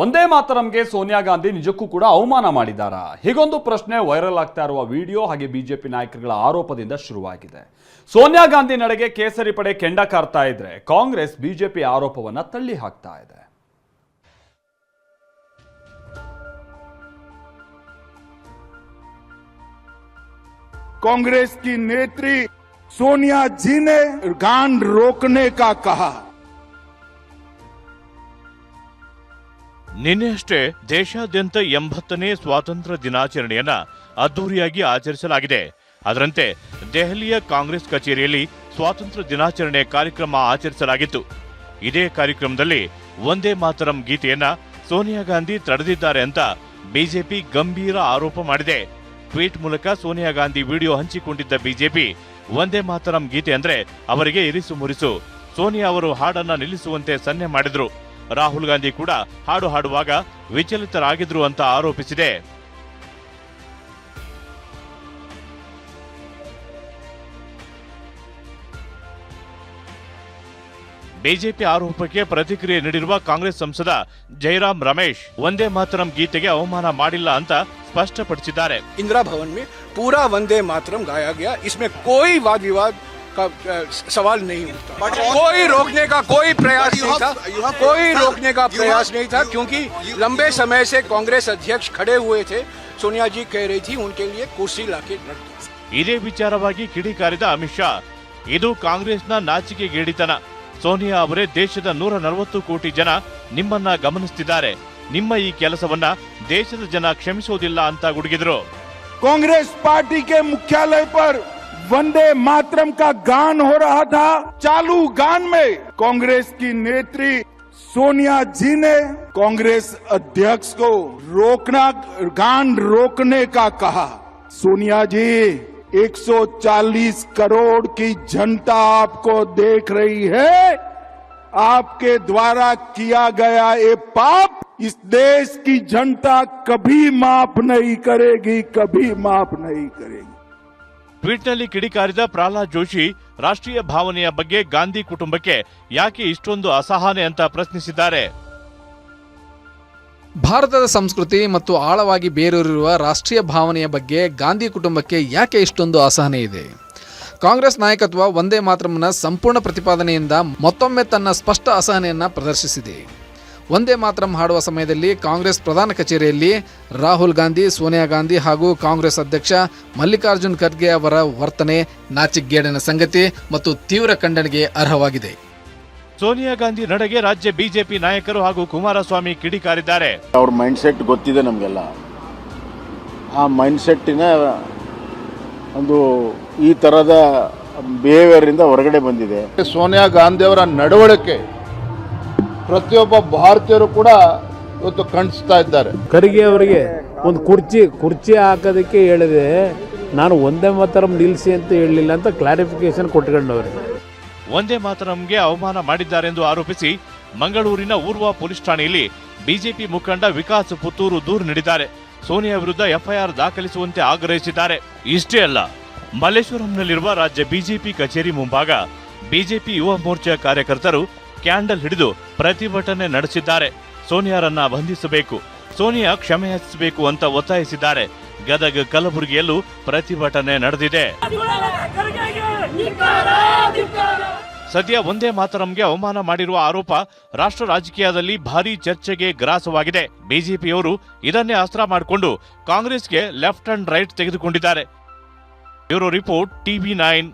ಒಂದೇ ಮಾತರಂಗೆ ಸೋನಿಯಾ ಗಾಂಧಿ ನಿಜಕ್ಕೂ ಕೂಡ ಅವಮಾನ ಮಾಡಿದ್ದಾರಾ? ಹೀಗೊಂದು ಪ್ರಶ್ನೆ ವೈರಲ್ ಆಗ್ತಾ ಇರುವ ವಿಡಿಯೋ ಹಾಗೆ ಬಿಜೆಪಿ ನಾಯಕರುಗಳ ಆರೋಪದಿಂದ ಶುರುವಾಗಿದೆ. ಸೋನಿಯಾ ಗಾಂಧಿ ನಡೆಗೆ ಕೇಸರಿ ಪಡೆ ಕೆಂಡ ಕಾರ್ತಾ ಇದ್ರೆ ಕಾಂಗ್ರೆಸ್ ಬಿಜೆಪಿ ಆರೋಪವನ್ನ ತಳ್ಳಿ ಹಾಕ್ತಾ ಇದೆ. कांग्रेस की नेत्री सोनिया जी ने गांड रोकने का कहा. ನಿನ್ನೆಯಷ್ಟೇ ದೇಶಾದ್ಯಂತ 80ನೇ ಸ್ವಾತಂತ್ರ್ಯ ದಿನಾಚರಣೆಯನ್ನ ಅದ್ದೂರಿಯಾಗಿ ಆಚರಿಸಲಾಗಿದೆ. ಅದರಂತೆ ದೆಹಲಿಯ ಕಾಂಗ್ರೆಸ್ ಕಚೇರಿಯಲ್ಲಿ ಸ್ವಾತಂತ್ರ್ಯ ದಿನಾಚರಣೆ ಕಾರ್ಯಕ್ರಮ ಆಚರಿಸಲಾಗಿತ್ತು. ಇದೇ ಕಾರ್ಯಕ್ರಮದಲ್ಲಿ ವಂದೇ ಮಾತರಂ ಗೀತೆಯನ್ನ ಸೋನಿಯಾ ಗಾಂಧಿ ತಡೆದಿದ್ದಾರೆ ಅಂತ ಬಿಜೆಪಿ ಗಂಭೀರ ಆರೋಪ ಮಾಡಿದೆ. ಟ್ವೀಟ್ ಮೂಲಕ ಸೋನಿಯಾ ಗಾಂಧಿ ವಿಡಿಯೋ ಹಂಚಿಕೊಂಡಿದ್ದ ಬಿಜೆಪಿ ವಂದೇ ಮಾತರಂ ಗೀತೆ ಅಂದ್ರೆ ಅವರಿಗೆ ಇರಿಸು ಮುರಿಸು, ಸೋನಿಯಾ ಅವರು ಹಾಡನ್ನ ನಿಲ್ಲಿಸುವಂತೆ ಸನ್ನೆ ಮಾಡಿದ್ರು. ರಾಹುಲ್ ಗಾಂಧಿ ಕೂಡ ಹಾಡು ಹಾಡುವಾಗ ವಿಚಲಿತರಾಗಿದ್ರು ಅಂತ ಆರೋಪಿಸಿದೆ. ಬಿಜೆಪಿ ಆರೋಪಕ್ಕೆ ಪ್ರತಿಕ್ರಿಯೆ ನೀಡಿರುವ ಕಾಂಗ್ರೆಸ್ ಸಂಸದ ಜೈರಾಮ್ ರಮೇಶ್ ವಂದೇ ಮಾತರಂ ಗೀತೆಗೆ ಅವಮಾನ ಮಾಡಿಲ್ಲ ಅಂತ ಸ್ಪಷ್ಟಪಡಿಸಿದ್ದಾರೆ. इंदिरा भवन में पूरा वंदे मातरम गाया गया, इसमें कोई वाद विवाद का सवाल नहीं उठता. कोई रोकने का कोई प्रयास नहीं था, कोई रोकने का प्रयास नहीं था, क्योंकि लंबे समय से कांग्रेस अध्यक्ष खड़े हुए थे. सोनिया जी कह रही थी उनके लिए कुर्सी लाके रख दो. ಇದೇ ವಿಚಾರವಾಗಿ ಕಿಡಿಕಾರಿದ ಅಮಿತ್ ಶಾ, ಇದು ಕಾಂಗ್ರೆಸ್ನ ನಾಚಿಕೆಗೇಡಿತನ. ಸೋನಿಯಾ ಅವರೇ ದೇಶದ 140 ಕೋಟಿ ಜನ ನಿಮ್ಮನ್ನ ಗಮನಿಸುತ್ತಿದ್ದಾರೆ. ನಿಮ್ಮ ಈ ಕೆಲಸವನ್ನ ದೇಶದ ಜನ ಕ್ಷಮಿಸೋದಿಲ್ಲ ಅಂತ ಗುಡುಗಿದ್ರು. कांग्रेस पार्टी के मुख्यालय पर वंदे मातरम का गान हो रहा था. चालू गान में कांग्रेस की नेत्री सोनिया जी ने कांग्रेस अध्यक्ष को गान रोकने का कहा. सोनिया जी, 140 करोड़ की जनता आपको देख रही है. आपके द्वारा किया गया ये पाप इस देश की जनता कभी माफ नहीं करेगी, कभी माफ नहीं करेगी. ಟ್ವೀಟ್ನಲ್ಲಿ ಕಿಡಿಕಾರಿದ ಪ್ರಹ್ಲಾದ್ ಜೋಶಿ, ರಾಷ್ಟ್ರೀಯ ಭಾವನೆಯ ಬಗ್ಗೆ ಗಾಂಧಿ ಕುಟುಂಬಕ್ಕೆ ಯಾಕೆ ಇಷ್ಟೊಂದು ಅಸಹನೆ ಅಂತ ಪ್ರಶ್ನಿಸಿದ್ದಾರೆ. ಭಾರತದ ಸಂಸ್ಕೃತಿ ಮತ್ತು ಆಳವಾಗಿ ಬೇರೂರಿರುವ ರಾಷ್ಟ್ರೀಯ ಭಾವನೆಯ ಬಗ್ಗೆ ಗಾಂಧಿ ಕುಟುಂಬಕ್ಕೆ ಯಾಕೆ ಇಷ್ಟೊಂದು ಅಸಹನೆ ಇದೆ? ಕಾಂಗ್ರೆಸ್ ನಾಯಕತ್ವ ವಂದೇ ಮಾತರಂನ ಸಂಪೂರ್ಣ ಪ್ರತಿಪಾದನೆಯಿಂದ ಮತ್ತೊಮ್ಮೆ ತನ್ನ ಸ್ಪಷ್ಟ ಅಸಹನೆಯನ್ನು ಪ್ರದರ್ಶಿಸಿದೆ. ವಂದೇ ಮಾತರಂ ಹಾಡುವ ಸಮಯದಲ್ಲಿ ಕಾಂಗ್ರೆಸ್ ಪ್ರಧಾನ ಕಚೇರಿಯಲ್ಲಿ ರಾಹುಲ್ ಗಾಂಧಿ, ಸೋನಿಯಾ ಗಾಂಧಿ ಹಾಗೂ ಕಾಂಗ್ರೆಸ್ ಅಧ್ಯಕ್ಷ ಮಲ್ಲಿಕಾರ್ಜುನ್ ಖರ್ಗೆ ಅವರ ವರ್ತನೆ ನಾಚಿಕೆಗೇಡಿನ ಸಂಗತಿ ಮತ್ತು ತೀವ್ರ ಖಂಡನೆಗೆ ಅರ್ಹವಾಗಿದೆ. ಸೋನಿಯಾ ಗಾಂಧಿ ನಡೆಗೆ ರಾಜ್ಯ ಬಿಜೆಪಿ ನಾಯಕರು ಹಾಗೂ ಕುಮಾರಸ್ವಾಮಿ ಕಿಡಿಕಾರಿದ್ದಾರೆ. ಅವ್ರ ಮೈಂಡ್ ಸೆಟ್ ಗೊತ್ತಿದೆ ನಮಗೆಲ್ಲ. ಆ ಮೈಂಡ್ ಸೆಟ್ಟಿನ ಒಂದು ಈ ಥರದ ಬಿಹೇವಿಯರಿಂದ ಹೊರಗಡೆ ಬಂದಿದೆ. ಸೋನಿಯಾ ಗಾಂಧಿ ಅವರ ನಡವಳಿಕೆ ಪ್ರತಿಯೊಬ್ಬ ಭಾರತೀಯರು ಕೂಡ ಇವತ್ತು ಖಂಡಿಸ್ತಾ ಇದ್ದಾರೆ. ಖರ್ಗೆ ಅವರಿಗೆ ಒಂದು ಕುರ್ಚಿ ಹಾಕೋದಕ್ಕೆ ಹೇಳಿದೆ, ನಾನು ಒಂದೇ ಮಾತರಂ ನಿಲ್ಲಿಸಿ ಅಂತ ಹೇಳಲಿಲ್ಲ ಅಂತ ಕ್ಲಾರಿಫಿಕೇಶನ್ ಕೊಟ್ಕೊಂಡವ್ರೆ. ವಂದೇ ಮಾತರಂಗೆ ಅವಮಾನ ಮಾಡಿದ್ದಾರೆಂದು ಆರೋಪಿಸಿ ಮಂಗಳೂರಿನ ಊರ್ವ ಪೊಲೀಸ್ ಠಾಣೆಯಲ್ಲಿ ಬಿಜೆಪಿ ಮುಖಂಡ ವಿಕಾಸ್ ಪುತ್ತೂರು ದೂರು ನೀಡಿದ್ದಾರೆ. ಸೋನಿಯಾ ವಿರುದ್ಧ ಎಫ್ಐಆರ್ ದಾಖಲಿಸುವಂತೆ ಆಗ್ರಹಿಸಿದ್ದಾರೆ. ಇಷ್ಟೇ ಅಲ್ಲ, ಮಲ್ಲೇಶ್ವರಂನಲ್ಲಿರುವ ರಾಜ್ಯ ಬಿಜೆಪಿ ಕಚೇರಿ ಮುಂಭಾಗ ಬಿಜೆಪಿ ಯುವ ಮೋರ್ಚಾ ಕಾರ್ಯಕರ್ತರು ಕ್ಯಾಂಡಲ್ ಹಿಡಿದು ಪ್ರತಿಭಟನೆ ನಡೆಸಿದ್ದಾರೆ. ಸೋನಿಯಾರನ್ನ ಬಂಧಿಸಬೇಕು, ಸೋನಿಯಾ ಕ್ಷಮೆಯಾಚಿಸಬೇಕು ಅಂತ ಒತ್ತಾಯಿಸಿದ್ದಾರೆ. ಗದಗ, ಕಲಬುರಗಿಯಲ್ಲೂ ಪ್ರತಿಭಟನೆ ನಡೆದಿದೆ. ಸದ್ಯ ವಂದೇ ಮಾತರಂಗೆ ಅವಮಾನ ಮಾಡಿರುವ ಆರೋಪ ರಾಷ್ಟ್ರ ರಾಜಕೀಯದಲ್ಲಿ ಭಾರೀ ಚರ್ಚೆಗೆ ಗ್ರಾಸವಾಗಿದೆ. ಬಿಜೆಪಿಯವರು ಇದನ್ನೇ ಅಸ್ತ್ರ ಮಾಡಿಕೊಂಡು ಕಾಂಗ್ರೆಸ್ಗೆ ಲೆಫ್ಟ್ ಅಂಡ್ ರೈಟ್ ತೆಗೆದುಕೊಂಡಿದ್ದಾರೆ. Bureau report, TV9